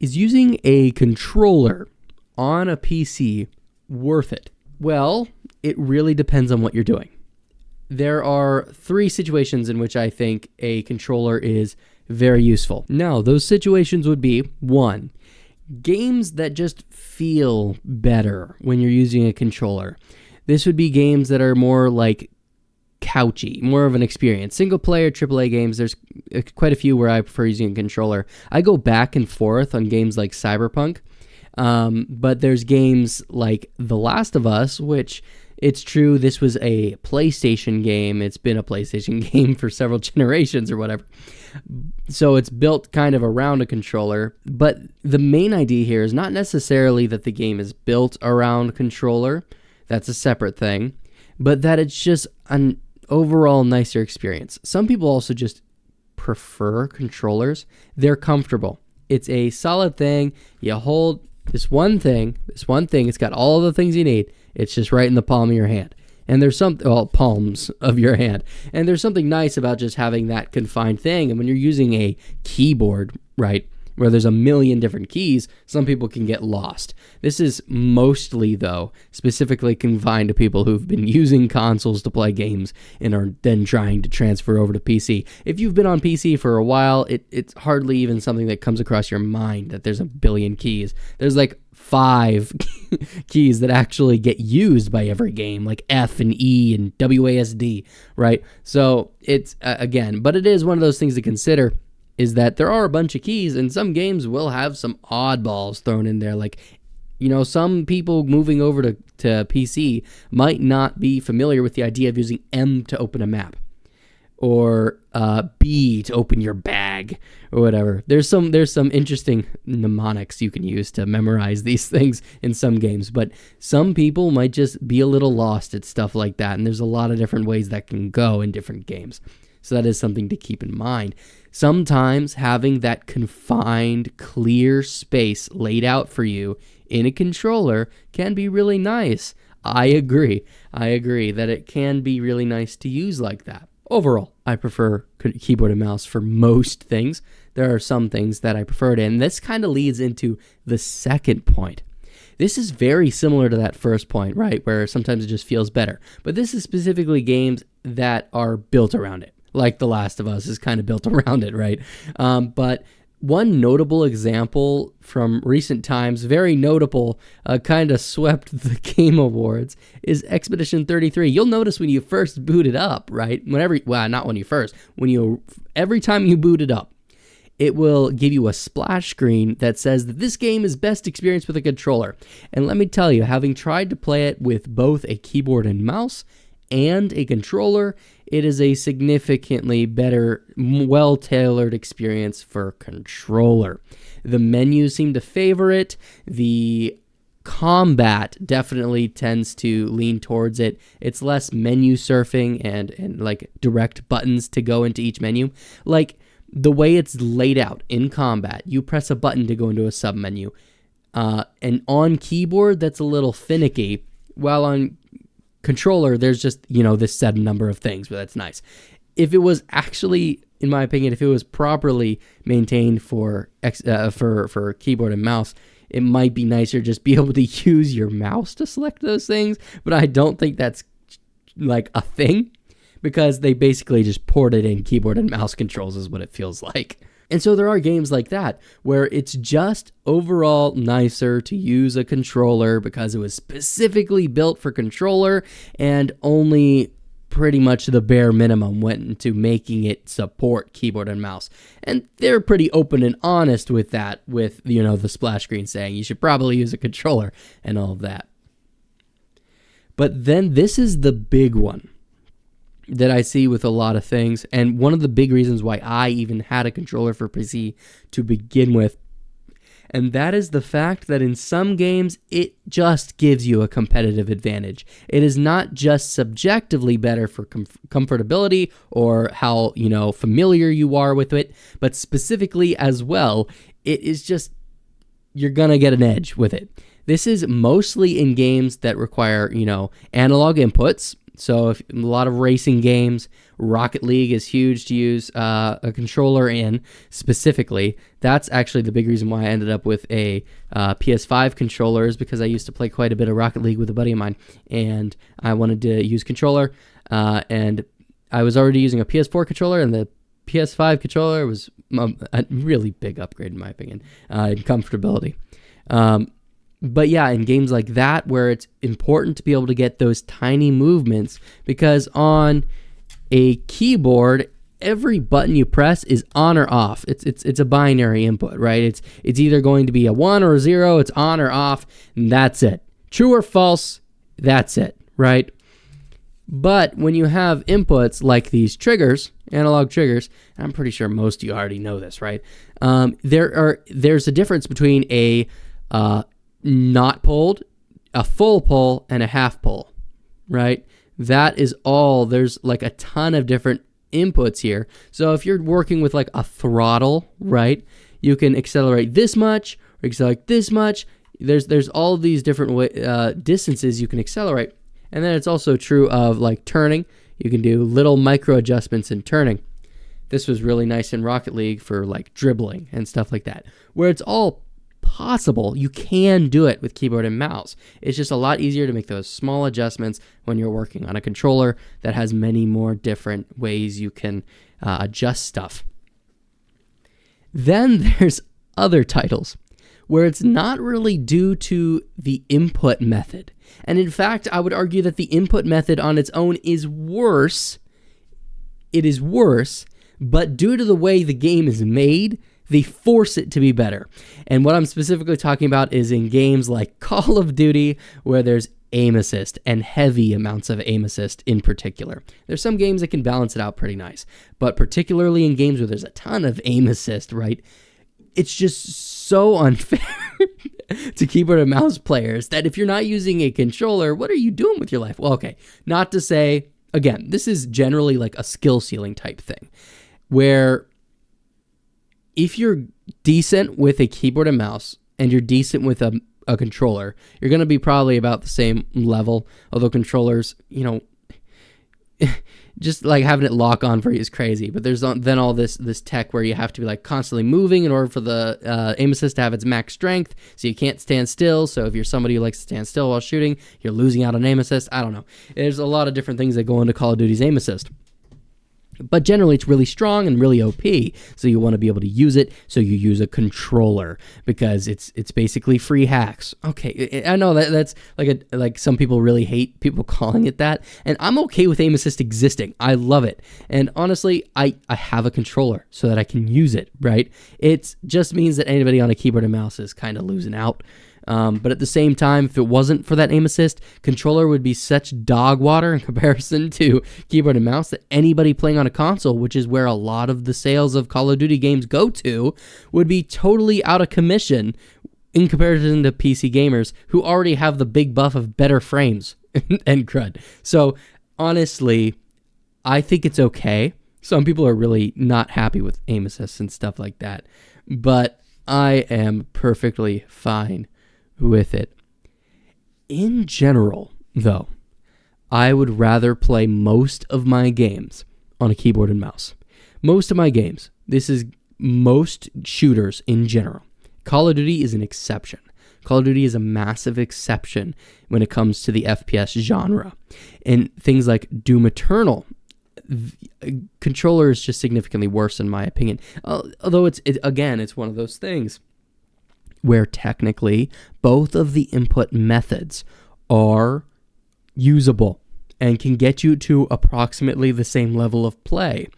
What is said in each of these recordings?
Is using a controller on a PC worth it? Well, it really depends on what you're doing. There are 3 situations in which I think a controller is very useful. Now, those situations would be, 1, games that just feel better when you're using a controller. This would be games that are more like couchy, more of an experience. Single player AAA games, there's quite a few where I prefer using a controller. I go back and forth on games like Cyberpunk, but there's games like The Last of Us, which it's true, this was a PlayStation game. It's been a PlayStation game for several generations or whatever. So it's built kind of around a controller. But the main idea here is not necessarily that the game is built around a controller. That's a separate thing. But that it's just an overall nicer experience. Some people also just prefer controllers. They're comfortable. It's a solid thing. You hold this one thing, it's got all the things you need. It's just right in the palm of your hand. And there's palms of your hand. And there's something nice about just having that confined thing. And when you're using a keyboard, right, where there's a million different keys, some people can get lost. This is mostly, though, specifically confined to people who've been using consoles to play games and are then trying to transfer over to PC. If you've been on PC for a while, it's hardly even something that comes across your mind that there's a billion keys. There's like 5 keys that actually get used by every game, like F and E and WASD, right? So it's, again, but it is one of those things to consider, is that there are a bunch of keys, and some games will have some oddballs thrown in there. Like, some people moving over to PC might not be familiar with the idea of using M to open a map, or B to open your bag, or whatever. There's some interesting mnemonics you can use to memorize these things in some games, but some people might just be a little lost at stuff like that, and there's a lot of different ways that can go in different games. So that is something to keep in mind. Sometimes having that confined, clear space laid out for you in a controller can be really nice. I agree that it can be really nice to use like that. Overall, I prefer keyboard and mouse for most things. There are some things that I prefer it, and this kind of leads into the second point. This is very similar to that first point, right, where sometimes it just feels better. But this is specifically games that are built around it. Like The Last of Us is kind of built around it, right? But one notable example from recent times, very notable, kind of swept the Game Awards, is Expedition 33. You'll notice when you first boot it up, right? Every time you boot it up, it will give you a splash screen that says that this game is best experienced with a controller. And let me tell you, having tried to play it with both a keyboard and mouse and a controller, it is a significantly better, well-tailored experience for controller. The menus seem to favor it. The combat definitely tends to lean towards it. It's less menu surfing and like direct buttons to go into each menu. Like the way it's laid out in combat, you press a button to go into a sub-menu. And on keyboard, that's a little finicky, while on controller, there's just, this set number of things, but that's nice. If it was actually, in my opinion, if it was properly maintained for keyboard and mouse, it might be nicer just be able to use your mouse to select those things, but I don't think that's like a thing, because they basically just ported in keyboard and mouse controls is what it feels like. And so there are games like that where it's just overall nicer to use a controller because it was specifically built for controller, and only pretty much the bare minimum went into making it support keyboard and mouse. And they're pretty open and honest with that, with, the splash screen saying you should probably use a controller and all of that. But then this is the big one that I see with a lot of things, and one of the big reasons why I even had a controller for PC to begin with, and that is the fact that in some games, it just gives you a competitive advantage. It is not just subjectively better for comfortability or how, familiar you are with it, but specifically as well, it is just, you're gonna get an edge with it. This is mostly in games that require, analog inputs, So if a lot of racing games, Rocket League is huge to use a controller in specifically. That's actually the big reason why I ended up with a PS5 controller, is because I used to play quite a bit of Rocket League with a buddy of mine, and I wanted to use controller, and I was already using a PS4 controller, and the PS5 controller was a really big upgrade in my opinion in comfortability. But yeah, in games like that where it's important to be able to get those tiny movements, because on a keyboard, every button you press is on or off. It's a binary input, right? It's either going to be a 1 or a 0, it's on or off, and that's it. True or false, that's it, right? But when you have inputs like these triggers, analog triggers, and I'm pretty sure most of you already know this, right? There's a difference between a not pulled, a full pull, and a half pull, right? That is all. There's like a ton of different inputs here. So if you're working with like a throttle, right, you can accelerate this much or accelerate this much. There's all of these different distances you can accelerate. And then it's also true of like turning. You can do little micro adjustments in turning. This was really nice in Rocket League for like dribbling and stuff like that, where it's all possible. You can do it with keyboard and mouse. It's just a lot easier to make those small adjustments when you're working on a controller that has many more different ways you can adjust stuff. Then there's other titles where it's not really due to the input method. And in fact, I would argue that the input method on its own is worse. It is worse, but due to the way the game is made, they force it to be better. And what I'm specifically talking about is in games like Call of Duty, where there's aim assist and heavy amounts of aim assist in particular. There's some games that can balance it out pretty nice, but particularly in games where there's a ton of aim assist, right? It's just so unfair to keyboard and mouse players that if you're not using a controller, what are you doing with your life? Well, okay, not to say, again, this is generally like a skill ceiling type thing, where if you're decent with a keyboard and mouse and you're decent with a controller, you're going to be probably about the same level, although controllers, just like having it lock on for you is crazy. But there's then all this tech where you have to be like constantly moving in order for the aim assist to have its max strength, so you can't stand still. So if you're somebody who likes to stand still while shooting, you're losing out on aim assist. I don't know. There's a lot of different things that go into Call of Duty's aim assist. But generally, it's really strong and really OP, so you want to be able to use it, so you use a controller, because it's basically free hacks. Okay, I know that's like some people really hate people calling it that, and I'm okay with aim assist existing. I love it, and honestly, I have a controller so that I can use it, right? It just means that anybody on a keyboard and mouse is kind of losing out. But at the same time, if it wasn't for that aim assist, controller would be such dog water in comparison to keyboard and mouse that anybody playing on a console, which is where a lot of the sales of Call of Duty games go to, would be totally out of commission in comparison to PC gamers who already have the big buff of better frames and crud. So honestly, I think it's okay. Some people are really not happy with aim assist and stuff like that, but I am perfectly fine with it. In general, though, I would rather play most of my games on a keyboard and mouse. Most of my games. This is most shooters in general. Call of Duty is an exception. Call of Duty is a massive exception when it comes to the FPS genre. And things like Doom Eternal, controller is just significantly worse in my opinion. Although it's one of those things where technically both of the input methods are usable and can get you to approximately the same level of play.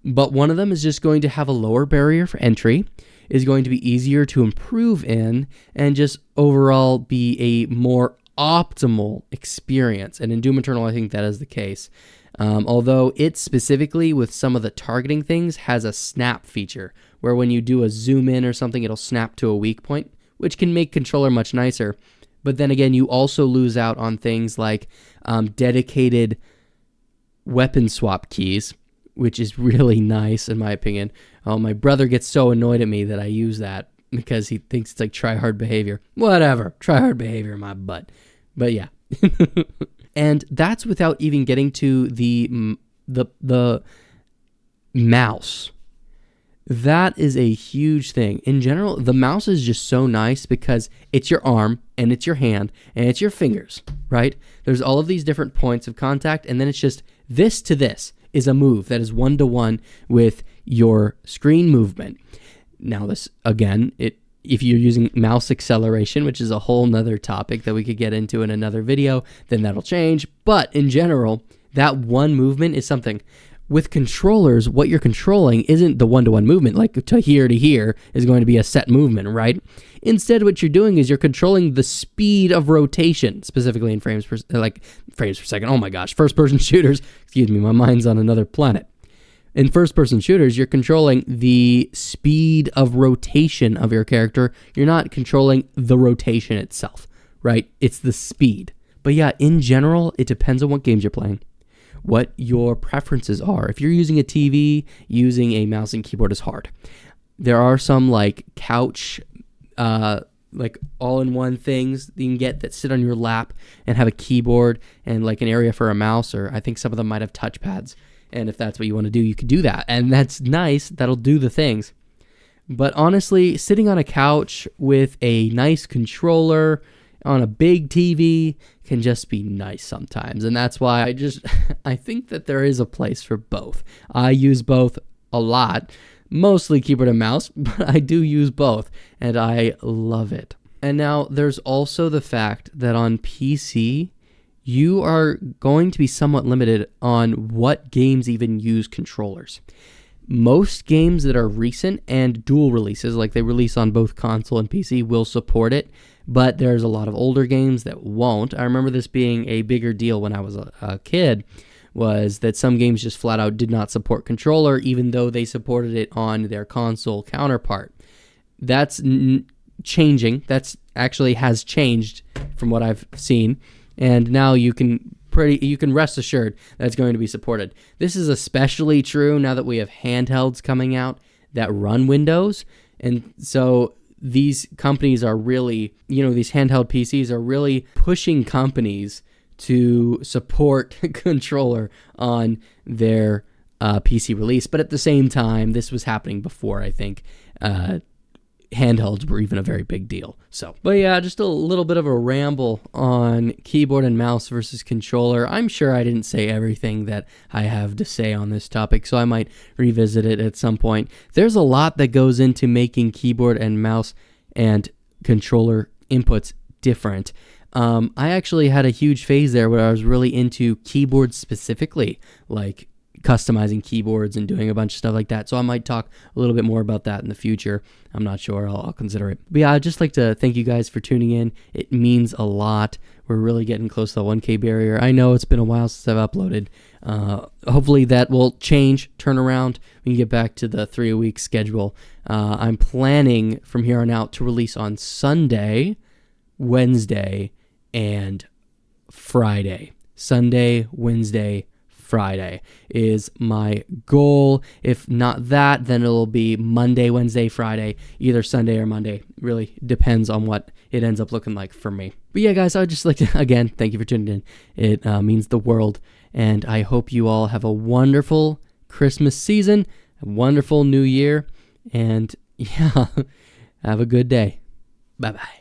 But one of them is just going to have a lower barrier for entry, is going to be easier to improve in, and just overall be a more optimal experience. And in Doom Eternal, I think that is the case. Although it specifically, with some of the targeting things, has a snap feature, where when you do a zoom in or something, it'll snap to a weak point, which can make controller much nicer. But then again, you also lose out on things like dedicated weapon swap keys, which is really nice in my opinion. My brother gets so annoyed at me that I use that because he thinks it's like try-hard behavior. Whatever, try-hard behavior in my butt. But yeah. And that's without even getting to the mouse. That is a huge thing. In general, the mouse is just so nice because it's your arm and it's your hand and it's your fingers, right? There's all of these different points of contact, and then it's just this to this is a move that is one-to-one with your screen movement. Now this, again, if you're using mouse acceleration, which is a whole nother topic that we could get into in another video, then that'll change. But in general, that one movement is something. With controllers, what you're controlling isn't the one-to-one movement, like to here is going to be a set movement, right? Instead, what you're doing is you're controlling the speed of rotation, specifically in frames per second. Oh my gosh, first-person shooters. Excuse me, my mind's on another planet. In first-person shooters, you're controlling the speed of rotation of your character. You're not controlling the rotation itself, right? It's the speed. But yeah, in general, it depends on what games you're playing, what your preferences are. If you're using a TV, using a mouse and keyboard is hard. There are some like couch, like all-in-one things that you can get that sit on your lap and have a keyboard and like an area for a mouse, or I think some of them might have touchpads. And if that's what you want to do, you could do that. And that's nice. That'll do the things. But honestly, sitting on a couch with a nice controller on a big TV can just be nice sometimes. And that's why I think that there is a place for both. I use both a lot, mostly keyboard and mouse, but I do use both and I love it. And now there's also the fact that on PC, you are going to be somewhat limited on what games even use controllers. Most games that are recent and dual releases, like they release on both console and PC, will support it, but there's a lot of older games that won't. I remember this being a bigger deal when I was a kid, was that some games just flat out did not support controller, even though they supported it on their console counterpart. That's changing. That's actually has changed from what I've seen, and now you can rest assured that it's going to be supported. This is especially true now that we have handhelds coming out that run Windows, and so these companies are really, these handheld PCs are really pushing companies to support controller on their PC release. But at the same time, this was happening before, I think, handhelds were even a very big deal. But yeah, just a little bit of a ramble on keyboard and mouse versus controller. I'm sure I didn't say everything that I have to say on this topic, so I might revisit it at some point. There's a lot that goes into making keyboard and mouse and controller inputs different. I actually had a huge phase there where I was really into keyboards specifically, like customizing keyboards and doing a bunch of stuff like that. So I might talk a little bit more about that in the future. I'm not sure. I'll consider it. But yeah, I'd just like to thank you guys for tuning in. It means a lot. We're really getting close to the 1K barrier. I know it's been a while since I've uploaded. Hopefully that will change, turn around. We can get back to the 3-a-week schedule. I'm planning from here on out to release on Sunday, Wednesday, and Friday. Sunday, Wednesday, Friday is my goal. If not that, then it'll be Monday, Wednesday, Friday, either Sunday or Monday. Really depends on what it ends up looking like for me. But yeah, guys, I would just like to, again, thank you for tuning in. It means the world. And I hope you all have a wonderful Christmas season, a wonderful new year. And yeah, have a good day. Bye-bye.